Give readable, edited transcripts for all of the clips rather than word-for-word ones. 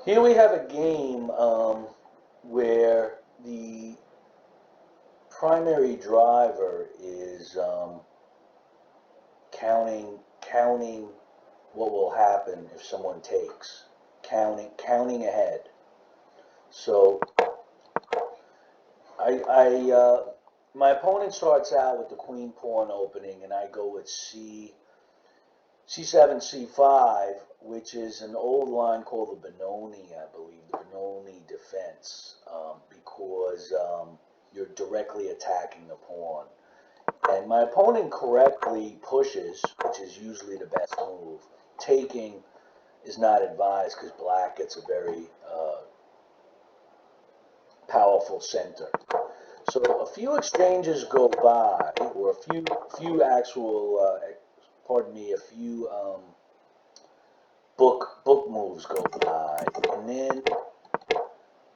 Here we have a game where the primary driver is counting what will happen if someone takes, counting ahead. So my opponent starts out with the queen pawn opening, and I go with c7, c5, which is an old line called the Benoni, I believe, the Benoni defense, because you're directly attacking the pawn. And my opponent correctly pushes, which is usually the best move. Taking is not advised because black gets a very powerful center. So a few exchanges go by, or a few actual, a few book moves go by, and then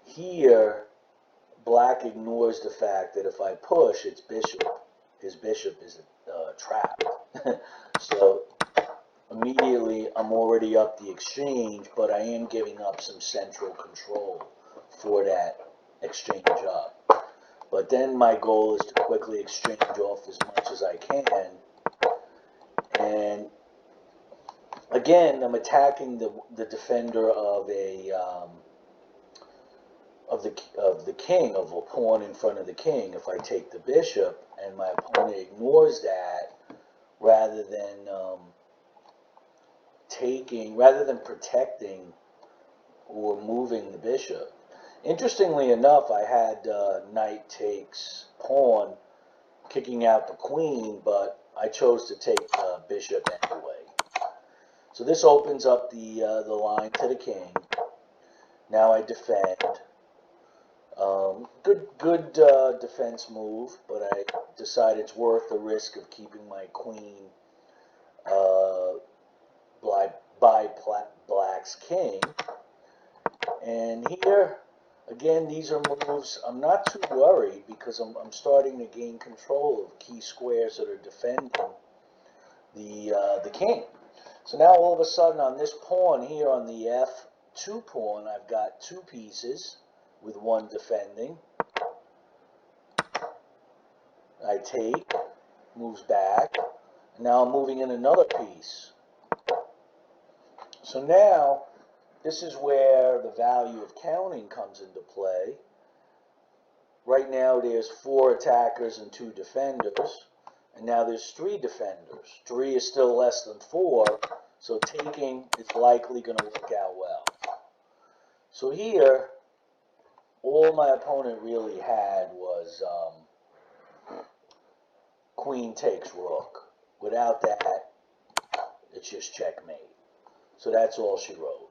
here black ignores the fact that if I push, it's bishop. His bishop is trapped. So immediately I'm already up the exchange, but I am giving up some central control for that exchange up. But then my goal is to quickly exchange off as much as I can. And again, I'm attacking the defender of the king, of a pawn in front of the king. If I take the bishop, and my opponent ignores that, rather than protecting or moving the bishop. Interestingly enough, I had knight takes pawn, kicking out the queen, but I chose to take bishop anyway. So this opens up the line to the king. Now I defend. Good defense move, but I decide it's worth the risk of keeping my queen by black's king. And here, again, these are moves I'm not too worried, because I'm starting to gain control of key squares that are defending the king. So now all of a sudden on this pawn here, on the f2 pawn, I've got two pieces with one defending. I take, moves back, and now I'm moving in another piece. So now this is where the value of counting comes into play. Right now there's 4 attackers and 2 defenders, and now there's 3 defenders. 3 is still less than 4, so taking is likely going to work out well. So here, all my opponent really had was queen takes rook. Without that, it's just checkmate. So that's all she wrote.